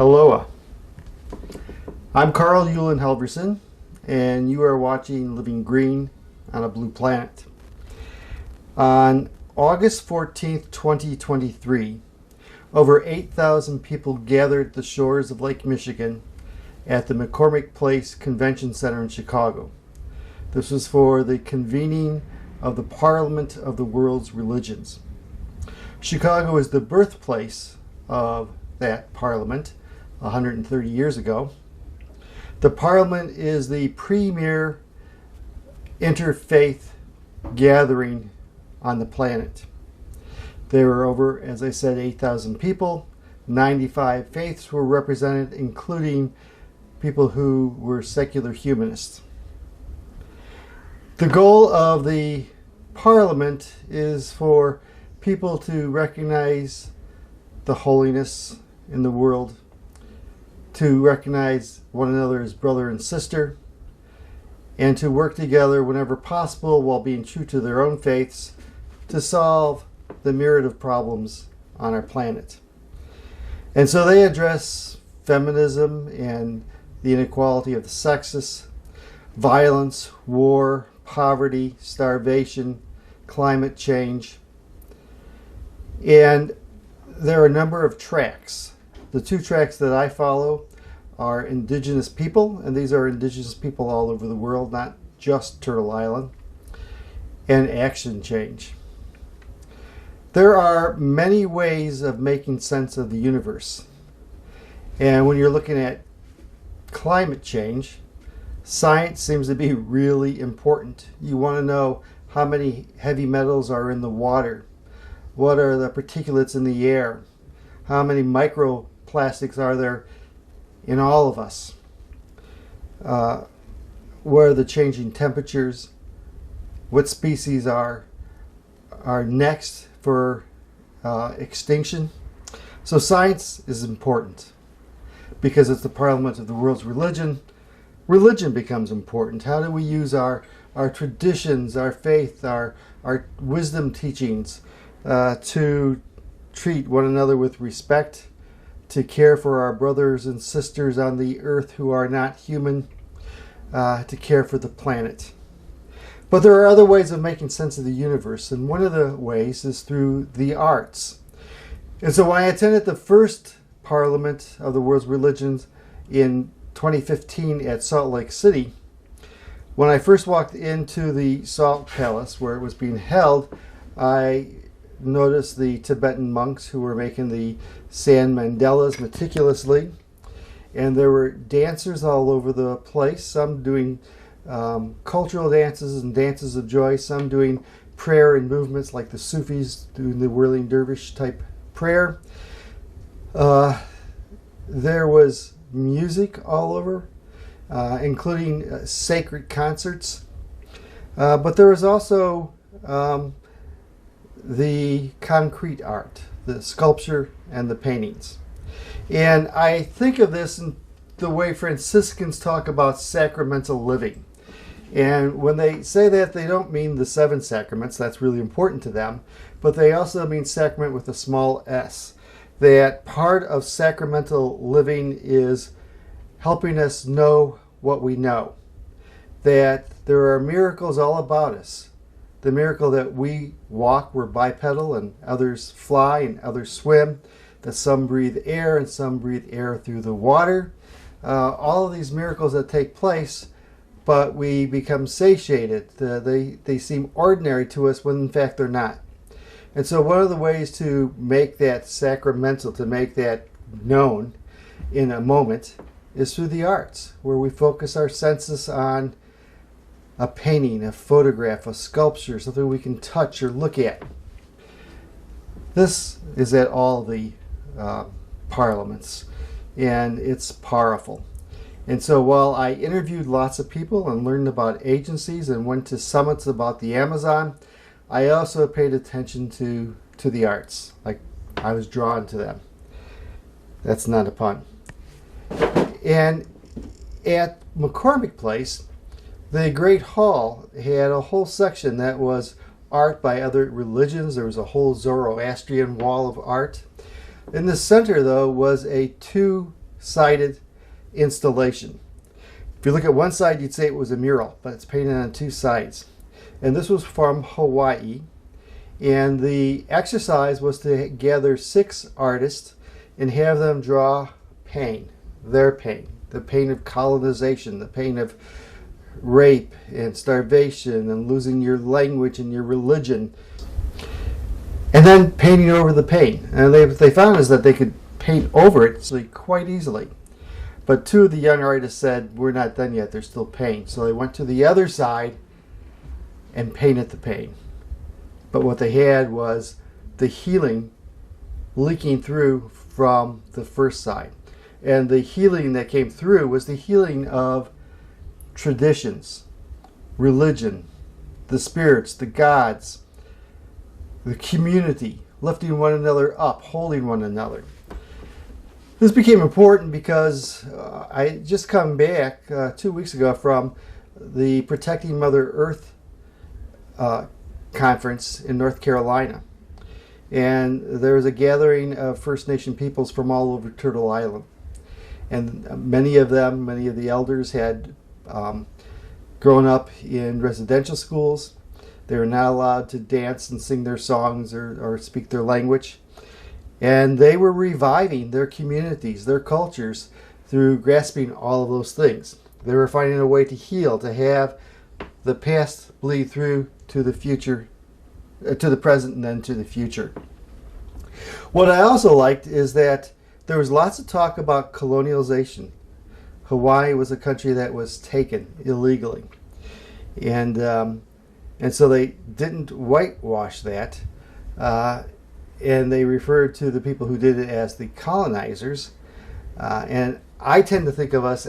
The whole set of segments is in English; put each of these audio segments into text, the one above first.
Aloha. I'm Carl Yulin Helverson, and you are watching Living Green on a Blue Planet. On August 14th, 2023, over 8,000 people gathered at the shores of Lake Michigan at the McCormick Place Convention Center in Chicago. This was for the convening of the Parliament of the World's Religions. Chicago is the birthplace of that Parliament 130 years ago. The Parliament is the premier interfaith gathering on the planet. There were over, as I said, 8,000 people. 95 faiths were represented, including people who were secular humanists. The goal of the Parliament is for people to recognize the holiness in the world, to recognize one another as brother and sister, and to work together whenever possible while being true to their own faiths to solve the myriad of problems on our planet. And so they address feminism and the inequality of the sexes, violence, war, poverty, starvation, climate change. And there are a number of tracks. The two tracks that I follow are Indigenous people, and these are Indigenous people all over the world, not just Turtle Island, and action change. There are many ways of making sense of the universe. And when you're looking at climate change, science seems to be really important. You want to know how many heavy metals are in the water. What are the particulates in the air? How many microplastics are there in all of us? What are the changing temperatures? What species are next for extinction? So science is important because it's the Parliament of the World's Religion. Religion becomes important. How do we use our traditions, our faith, our wisdom teachings to treat one another with respect, to care for our brothers and sisters on the earth who are not human, to care for the planet. But there are other ways of making sense of the universe, and one of the ways is through the arts. And so when I attended the first Parliament of the World's Religions in 2015 at Salt Lake City, when I first walked into the Salt Palace where it was being held, I noticed the Tibetan monks who were making the sand mandalas meticulously, and there were dancers all over the place, some doing cultural dances and dances of joy, some doing prayer and movements like the Sufis doing the whirling dervish type prayer. There was music all over, including sacred concerts, but there was also the concrete art, the sculpture and the paintings. And I think of this in the way Franciscans talk about sacramental living. And when they say that, they don't mean the 7 sacraments, that's really important to them, but they also mean sacrament with a small s. That part of sacramental living is helping us know what we know. That there are miracles all about us. The miracle that we walk, we're bipedal, and others fly and others swim. That some breathe air and some breathe air through the water. All of these miracles that take place, but we become satiated. They seem ordinary to us when in fact they're not. And so one of the ways to make that sacramental, to make that known in a moment, is through the arts, where we focus our senses on a painting, a photograph, a sculpture, something we can touch or look at. This is at all the parliaments, and it's powerful. And so while I interviewed lots of people and learned about agencies and went to summits about the Amazon, I also paid attention to the arts. Like, I was drawn to them. That's not a pun. And at McCormick Place, the Great Hall had a whole section that was art by other religions. There was a whole Zoroastrian wall of art. In the center, though, was a 2 two-sided installation. If you look at one side, you'd say it was a mural, but it's painted on two sides. And this was from Hawaii. And the exercise was to gather 6 artists and have them draw pain, their pain, the pain of colonization, the pain of rape and starvation and losing your language and your religion, and then painting over the pain. And they found is that they could paint over it quite easily. But 2 of the young artists said, we're not done yet, there's still pain. So they went to the other side and painted the pain. But what they had was the healing leaking through from the first side. And the healing that came through was the healing of traditions, religion, the spirits, the gods, the community, lifting one another up, holding one another. This became important because I had just come back 2 weeks ago from the Protecting Mother Earth conference in North Carolina. And there was a gathering of First Nation peoples from all over Turtle Island. And many of the elders had grown up in residential schools. They were not allowed to dance and sing their songs or speak their language. And they were reviving their communities, their cultures, through grasping all of those things. They were finding a way to heal, to have the past bleed through to the future, to the present, and then to the future. What I also liked is that there was lots of talk about colonialization. Hawaii was a country that was taken illegally. And so they didn't whitewash that. And they referred to the people who did it as the colonizers. And I tend to think of us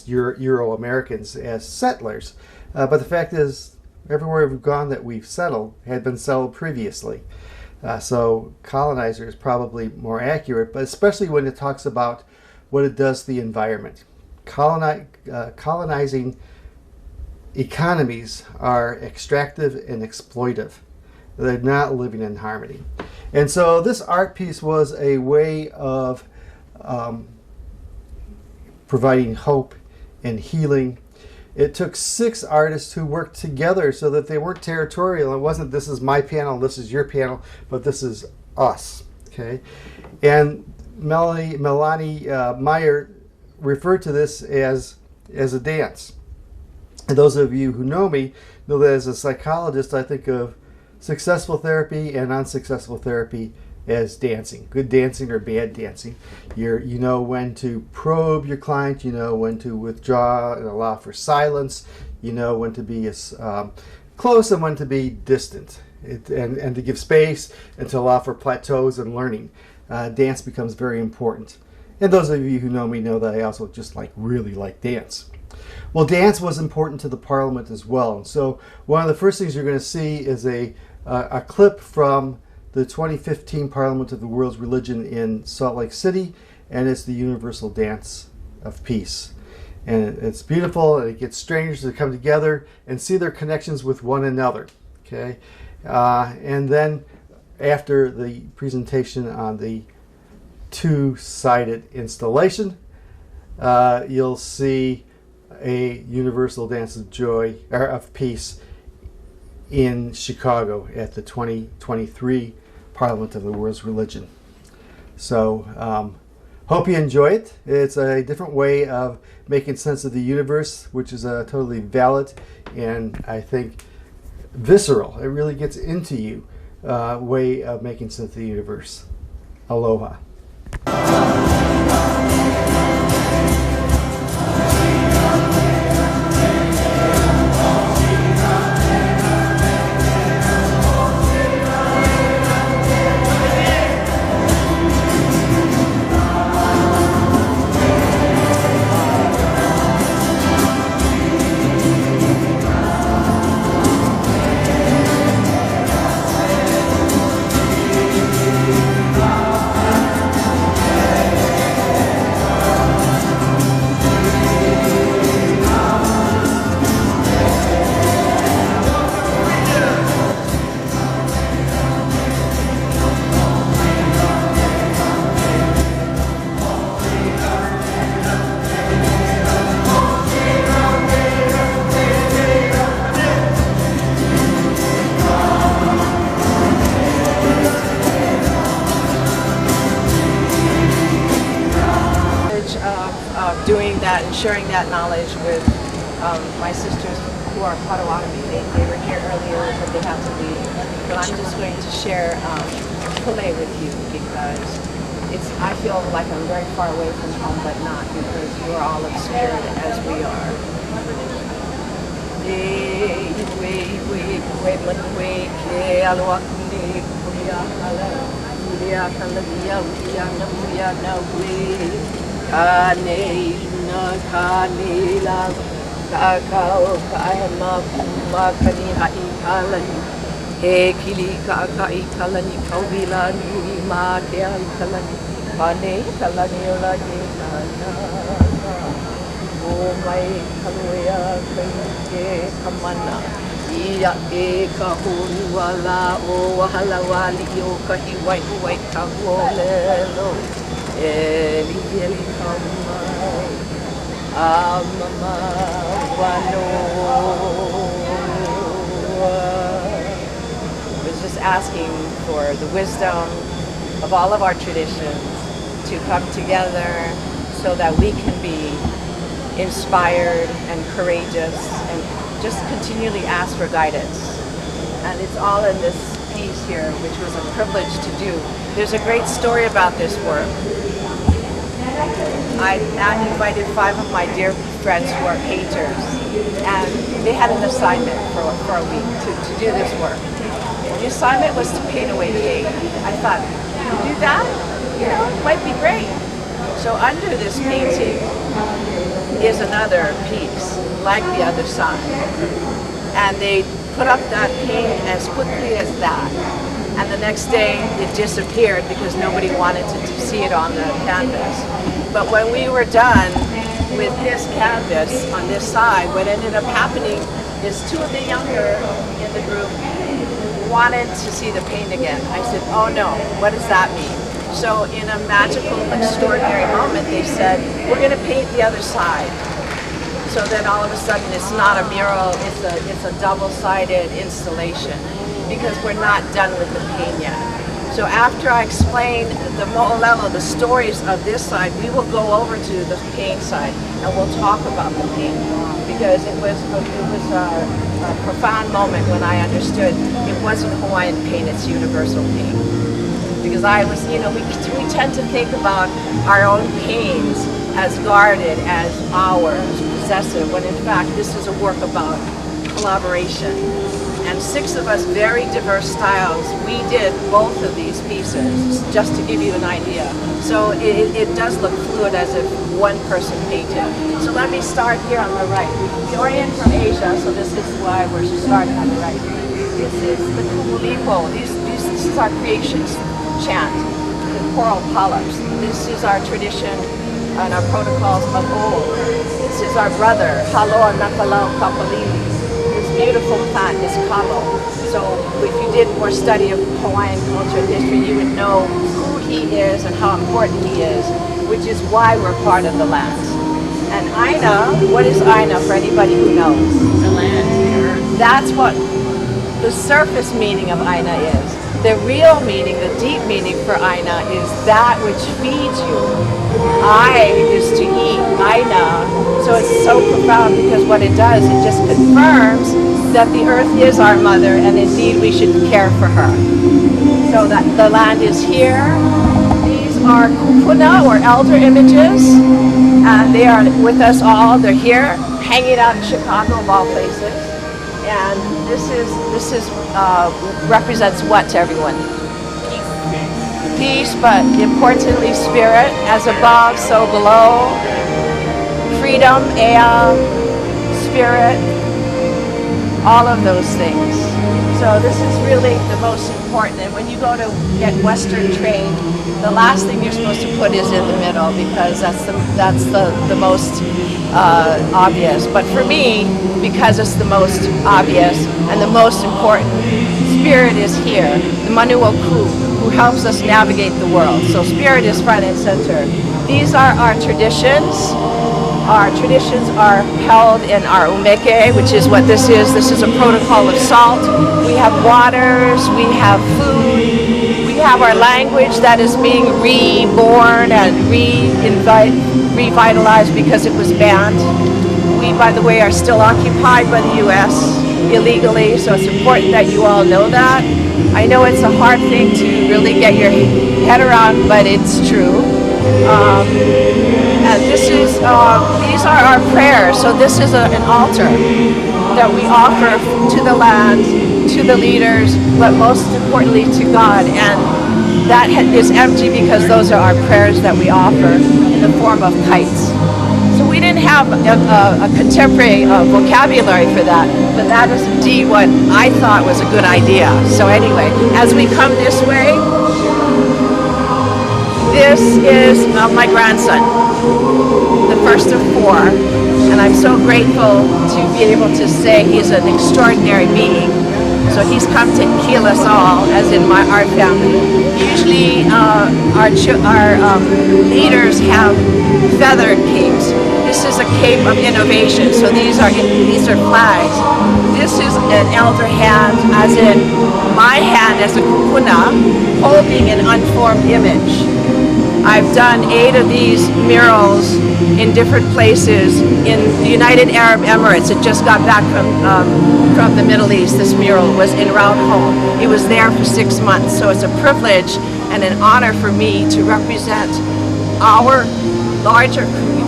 Euro-Americans as settlers. But the fact is, everywhere we've gone that we've settled had been settled previously. So colonizer is probably more accurate, but especially when it talks about what it does to the environment. Colonizing economies are extractive and exploitive. They're not living in harmony. And so this art piece was a way of providing hope and healing. It took 6 artists who worked together so that they weren't territorial. It wasn't, this is my panel, this is your panel, but this is us. Okay? And Meleanna Meyer referred to this as a dance. And those of you who know me know that as a psychologist, I think of successful therapy and unsuccessful therapy as dancing. Good dancing or bad dancing. You know when to probe your client, you know when to withdraw and allow for silence, you know when to be close and when to be distant, and to give space and to allow for plateaus and learning. Dance becomes very important. And those of you who know me know that I also just really like dance. Well, dance was important to the Parliament as well. And so one of the first things you're going to see is a clip from the 2015 Parliament of the World's Religion in Salt Lake City, and it's the Universal Dance of Peace. And it's beautiful, and it gets strangers to come together and see their connections with one another. Okay, and then after the presentation on the two-sided installation, you'll see a Universal Dance of Joy or of Peace in Chicago at the 2023 Parliament of the World's Religion. So hope you enjoy it. It's a different way of making sense of the universe, which is a totally valid and I think visceral, it really gets into you, way of making sense of the universe. Aloha. sharing that knowledge with my sisters who are Potawatomi. They were here earlier, but they have to leave. But I'm just going to share Pule with you because I feel like I'm very far away from home, but not, because we're all of spirit as we are. He kili ka i kalani kaubila ni ma te ai kalani pane kalani ola ni na o mai kaluea kai kamana ia e ka huluala o wahala wali o ka hiwai huai ka wolelo e li ka mai a mama wano just asking for the wisdom of all of our traditions to come together so that we can be inspired and courageous and just continually ask for guidance. And it's all in this piece here, which was a privilege to do. There's a great story about this work. I invited 5 of my dear friends who are painters, and they had an assignment for a week to do this work. The assignment was to paint away the egg. I thought, do that? You know, it might be great. So under this painting is another piece, like the other side. And they put up that paint as quickly as that. And the next day it disappeared because nobody wanted to see it on the canvas. But when we were done with this canvas on this side, what ended up happening is 2 of the younger in the group wanted to see the paint again. I said, oh no, what does that mean? So in a magical, extraordinary moment, they said, we're going to paint the other side. So then all of a sudden it's not a mural, it's a double-sided installation because we're not done with the paint yet. So after I explain the mo'olelo, the stories of this side, we will go over to the paint side and we'll talk about the paint because it was a profound moment when I understood it wasn't Hawaiian paint, it's universal paint. Because I was, you know, we tend to think about our own pains as guarded, as ours, possessive, when in fact this is a work about collaboration. And 6 of us, very diverse styles, we did both of these pieces, just to give you an idea. So it does look fluid as if one person painted. So let me start here on the right. We orient from Asia, so this is why we're starting on the right. This is the kumulipo. This is our creation chant, the coral polyps. This is our tradition and our protocols of old. This is our brother, Haloa Nakalau Kapalili. Beautiful plant is kalo. So if you did more study of Hawaiian culture and history, you would know who he is and how important he is, which is why we're part of the land. And Aina, what is Aina for anybody who knows? The land, the earth. That's what the surface meaning of Aina is. The real meaning, the deep meaning for Aina is that which feeds you. Ai is to eat, Aina. So it's so profound because what it does, it just confirms that the earth is our mother and indeed we should care for her. So that the land is here. These are kupuna or elder images and they are with us all. They're here hanging out in Chicago of all places. And this is represents what to everyone? Peace, but importantly spirit, as above, so below. Freedom, ea, spirit, all of those things. So this is really the most important. And when you go to get Western trained, the last thing you're supposed to put is in the middle because that's the most obvious. But for me, because it's the most obvious and the most important, spirit is here, the Manuoku, who helps us navigate the world. So spirit is front and center. These are our traditions. Our traditions are held in our umeke, which is what this is. This is a protocol of salt. We have waters, we have food, we have our language that is being reborn and revitalized because it was banned. We, by the way, are still occupied by the U.S. illegally, so it's important that you all know that. I know it's a hard thing to really get your head around, but it's true. And this is, these are our prayers. So this is an altar that we offer to the land, to the leaders, but most importantly to God. And that is empty because those are our prayers that we offer in the form of kites. So we didn't have a contemporary vocabulary for that, but that is indeed what I thought was a good idea. So anyway, as we come this way, this is my grandson, the first of 4, and I'm so grateful to be able to say he's an extraordinary being. So he's come to heal us all, as in our family. Usually our leaders have feathered capes. This is a cape of innovation, so these are flags. This is an elder hand, as in my hand as a kupuna, holding an unformed image. I've done 8 of these murals in different places in the United Arab Emirates. It just got back from the Middle East. This mural was in Round Home. It was there for 6 months, so it's a privilege and an honor for me to represent our larger community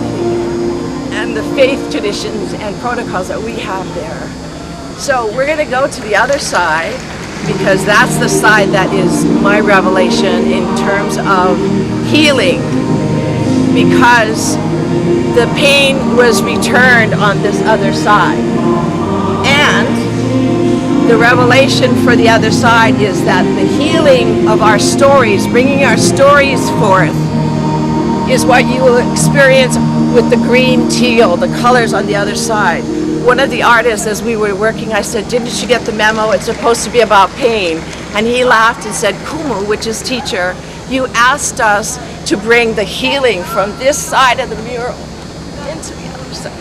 and the faith traditions and protocols that we have there. So we're going to go to the other side, because that's the side that is my revelation in terms of healing, because the pain was returned on this other side. And the revelation for the other side is that the healing of our stories, bringing our stories forth, is what you will experience with the green teal, the colors on the other side. One of the artists, as we were working, I said, didn't you get the memo? It's supposed to be about pain. And he laughed and said, Kumu, which is teacher, you asked us to bring the healing from this side of the mural into the other side.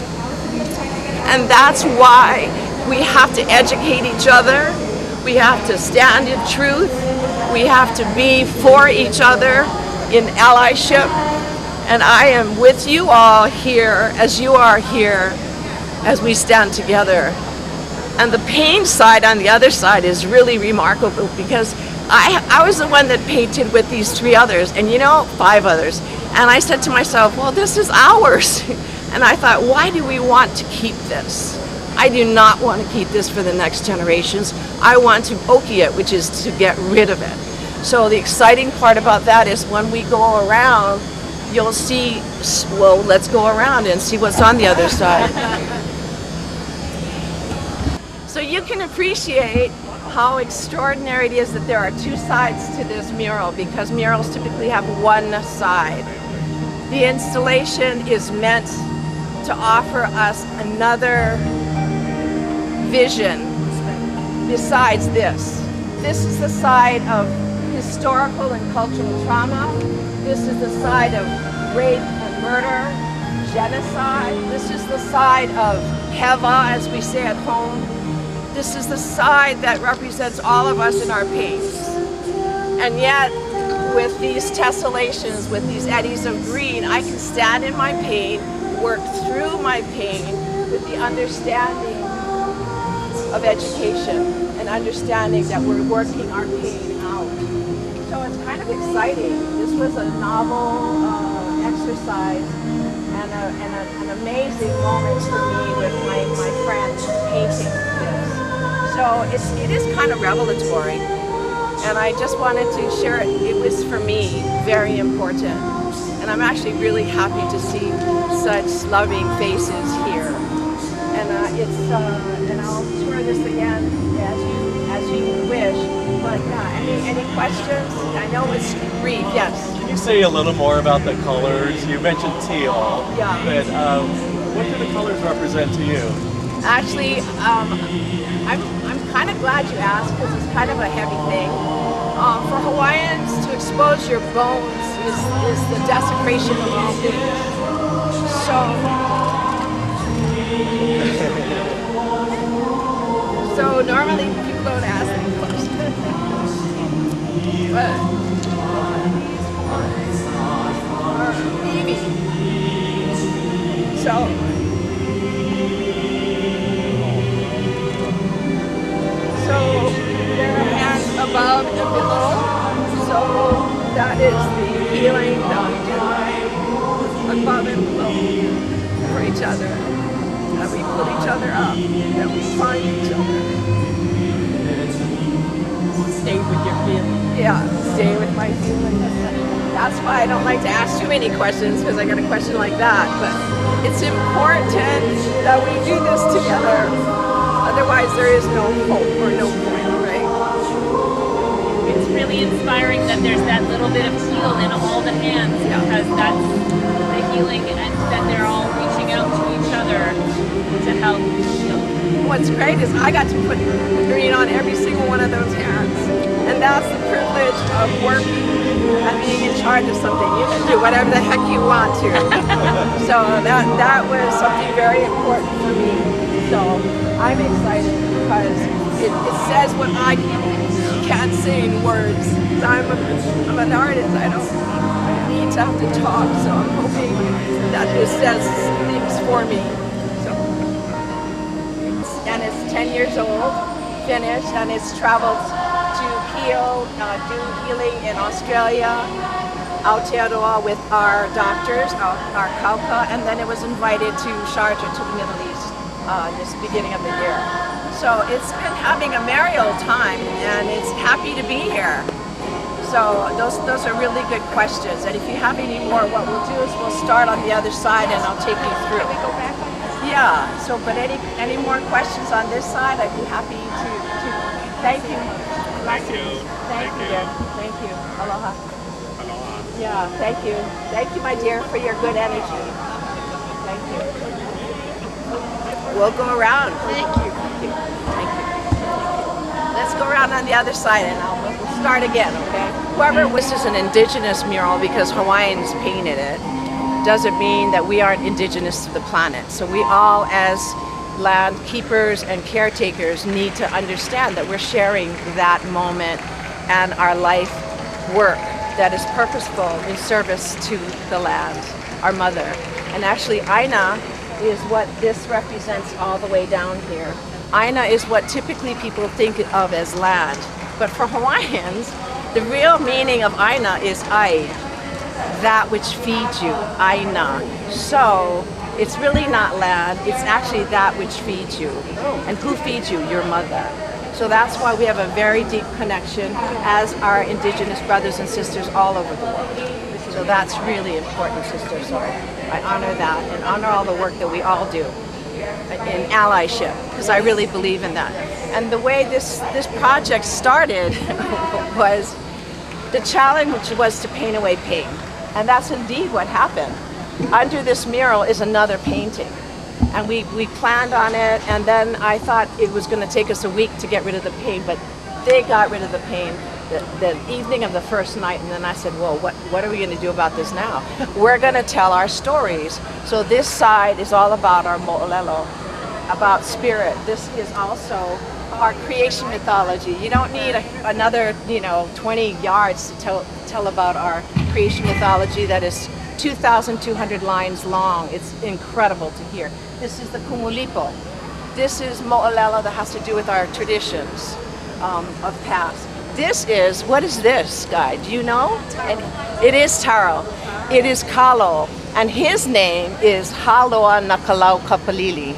And that's why we have to educate each other. We have to stand in truth. We have to be for each other in allyship. And I am with you all here, as you are here, as we stand together. And the pain side on the other side is really remarkable, because I was the one that painted with these 3 others, and 5 others. And I said to myself, well, this is ours. And I thought, why do we want to keep this? I do not want to keep this for the next generations. I want to okie it, which is to get rid of it. So the exciting part about that is when we go around, you'll see, well, let's go around and see what's on the other side. So you can appreciate how extraordinary it is that there are 2 sides to this mural, because murals typically have one side. The installation is meant to offer us another vision besides this. This is the side of historical and cultural trauma. This is the side of rape and murder, genocide. This is the side of heva, as we say at home. This is the side that represents all of us in our pains. And yet, with these tessellations, with these eddies of green, I can stand in my pain, work through my pain with the understanding of education and understanding that we're working our pain out. So it's kind of exciting. This was a novel exercise and an amazing moment for me with my friends painting this. So it is kind of revelatory, and I just wanted to share it. It was, for me, very important, and I'm actually really happy to see such loving faces here. And and I'll tour this again as you wish. But any questions? I know it's brief. Yes. Can you say a little more about the colors? You mentioned teal. Yeah. But what do the colors represent to you? Actually, I'm kind of glad you asked, because it's kind of a heavy thing. For Hawaiians, to expose your bones is the desecration of all things. So normally people don't ask that question. But find each other. Stay with your feelings. Yeah, stay with my feelings. That's why I don't like to ask too many questions, because I get a question like that. But it's important that we do this together. Otherwise, there is no hope or no point, right? It's really inspiring that there's that little bit of heal in all the hands, because that's the healing, and that they're all reaching out to each other to help heal. What's great is I got to put green on every single one of those hands. And that's the privilege of working and being in charge of something. You can do whatever the heck you want to. So that was something very important for me. So I'm excited because it says what I can't say in words. I'm an artist. I don't need to have to talk. So I'm hoping that this says things for me. So, and it's 10 years old, finished, and it's traveled to heal, do healing in Australia, Aotearoa with our doctors, our kauka, and then it was invited to Sharjah, to the Middle East, this beginning of the year. So it's been having a merry old time, and it's happy to be here. So those are really good questions, and if you have any more, what we'll do is we'll start on the other side, and I'll take you through. Can we go back? Yeah. So, but any more questions on this side, I'd be happy to. Thank you. Thank you. Thank you, dear. Thank you. Aloha. Aloha. Yeah, thank you. Thank you, my dear, for your good energy. Thank you. We'll go around. Thank you. Thank you. Thank you. Let's go around on the other side, and we'll start again, okay? Whoever this is an indigenous mural because Hawaiians painted it, doesn't mean that we aren't indigenous to the planet. So we all, as land keepers and caretakers, need to understand that we're sharing that moment and our life work that is purposeful in service to the land, our mother. And actually Aina is what this represents all the way down here. Aina is what typically people think of as land. But for Hawaiians, the real meaning of Aina is ai, that which feeds you, Aina. So it's really not land, it's actually that which feeds you. And who feeds you? Your mother. So that's why we have a very deep connection as our indigenous brothers and sisters all over the world. So that's really important, sister. So I honor that and honor all the work that we all do in allyship, because I really believe in that. And the way this project started was the challenge was to paint away pain. And that's indeed what happened. Under this mural is another painting. And we planned on it, and then I thought it was going to take us a week to get rid of the pain, but they got rid of the pain the evening of the first night, and then I said, well, what are we going to do about this now? We're going to tell our stories. So this side is all about our mo'olelo, about spirit. This is also our creation mythology. You don't need another 20 yards to tell about our creation mythology that is 2,200 lines long. It's incredible to hear. This is the kumulipo. This is mo'olelo that has to do with our traditions of past. What is this, guy? Do you know? And it is taro. It is kalo. And his name is Haloa Nakalau Kapalili.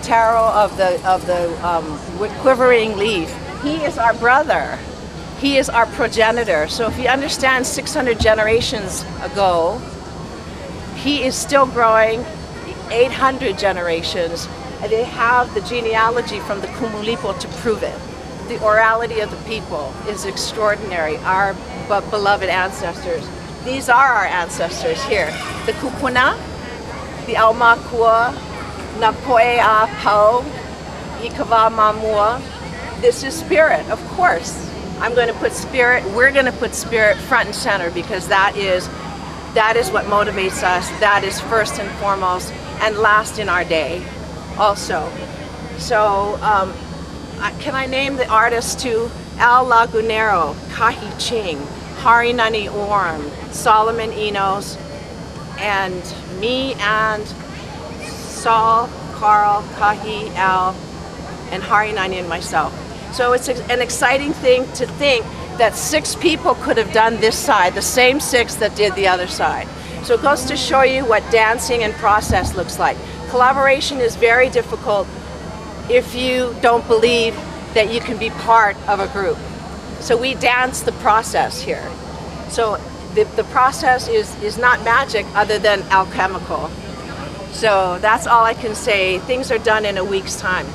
Taro of the quivering leaf. He is our brother. He is our progenitor. So if you understand 600 generations ago, he is still growing 800 generations. And they have the genealogy from the Kumulipo to prove it. The orality of the people is extraordinary. Our beloved ancestors. These are our ancestors here. The Kupuna, the Aumakua, Na Poea Pau, Ikava Mamua. This is spirit, of course. I'm going to put spirit, we're going to put spirit front and center, because that is what motivates us. That is first and foremost and last in our day also. So can I name the artists too? Al Lagunero, Kahi Ching, Harinani Orm, Solomon Enos, and me and Saul, Carl, Kahi, Al, and Harinani and myself. So it's an exciting thing to think that 6 people could have done this side, the same 6 that did the other side. So it goes to show you what dancing and process looks like. Collaboration is very difficult if you don't believe that you can be part of a group. So we dance the process here. So the process is not magic other than alchemical. So that's all I can say. Things are done in a week's time.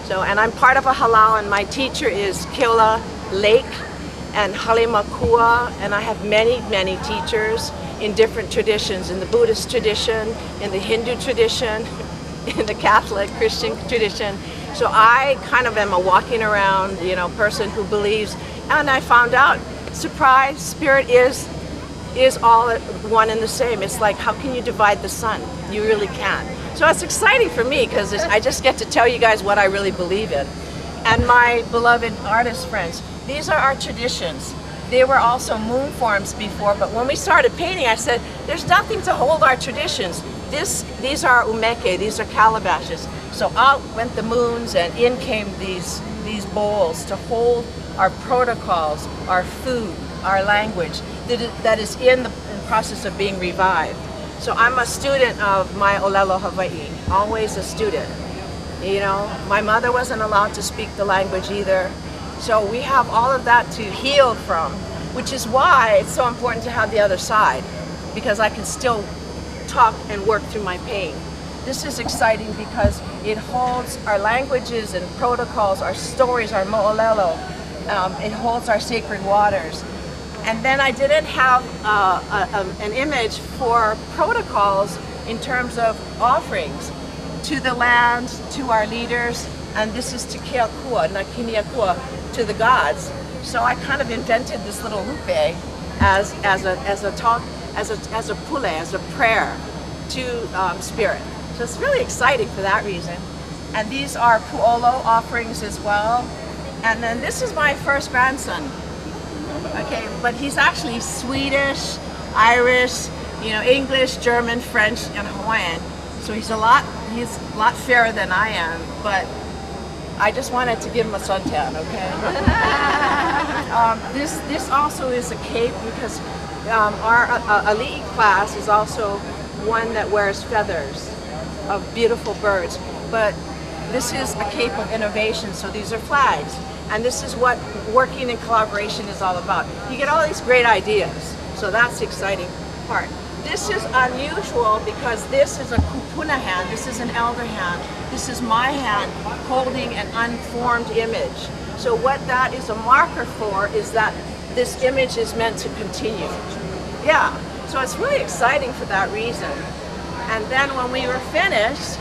So, and I'm part of a halal, and my teacher is Keola Lake and Halemakua, and I have many, many teachers in different traditions, in the Buddhist tradition, in the Hindu tradition, in the Catholic Christian tradition. So I kind of am a walking around, person who believes, and I found out, surprise, spirit is all one and the same. It's like, how can you divide the sun? You really can't. So it's exciting for me because I just get to tell you guys what I really believe in. And my beloved artist friends, these are our traditions. They were also moon forms before, but when we started painting, I said, there's nothing to hold our traditions. These are umeke, these are calabashes. So out went the moons, and in came these bowls to hold our protocols, our food, our language, that is in the process of being revived. So I'm a student of my Olelo Hawaii, always a student. My mother wasn't allowed to speak the language either. So we have all of that to heal from, which is why it's so important to have the other side, because I can still talk and work through my pain. This is exciting because it holds our languages and protocols, our stories, our mo'olelo. It holds our sacred waters. And then I didn't have an image for protocols in terms of offerings to the land, to our leaders, and this is to Keakua, Nakiniakua, to the gods. So I kind of invented this little lupe as a talk, as a pule, as a prayer to spirit. So it's really exciting for that reason. And these are pu'olo offerings as well. And then this is my first grandson. Okay, but he's actually Swedish, Irish, English, German, French, and Hawaiian. So he's a lot fairer than I am, but I just wanted to give him a suntan, okay? This also is a cape because our ali'i class is also one that wears feathers of beautiful birds, but this is a cape of innovation, so these are flags. And this is what working in collaboration is all about. You get all these great ideas, so that's the exciting part. This is unusual because this is a kupuna hand, this is an elder hand, this is my hand holding an unformed image. So what that is a marker for is that this image is meant to continue. Yeah, so it's really exciting for that reason. And then when we were finished,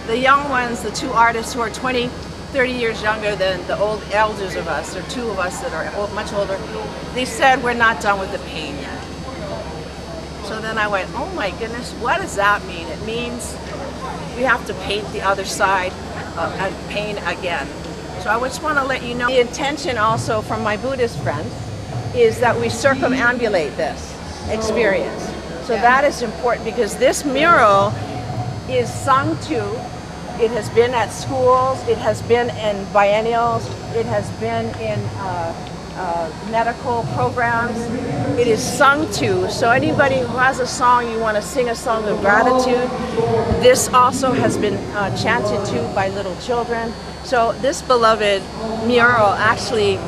the young ones, the two artists who are 20, 30 years younger than the old elders of us, or two of us that are much older, they said, we're not done with the pain yet. So then I went, oh my goodness, what does that mean? It means we have to paint the other side and paint again. So I just want to let you know, the intention also from my Buddhist friends is that we circumambulate this experience. So that is important because this mural is sung to. It has been at schools, it has been in biennials, it has been in medical programs. It is sung to, so anybody who has a song, you want to sing a song of gratitude, this also has been chanted to by little children. So this beloved mural actually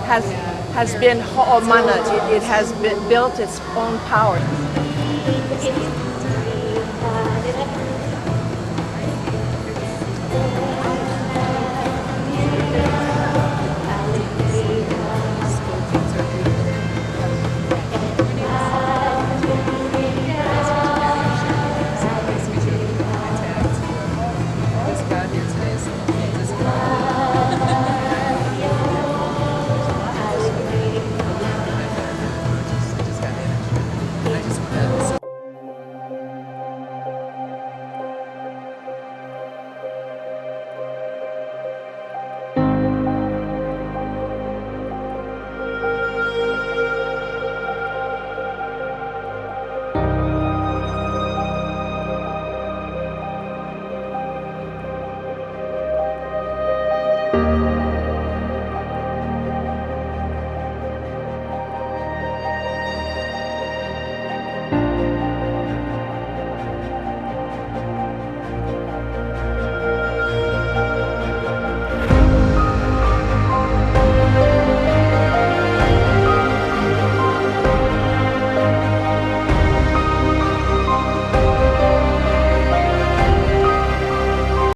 has been ho'omana, it has built its own power.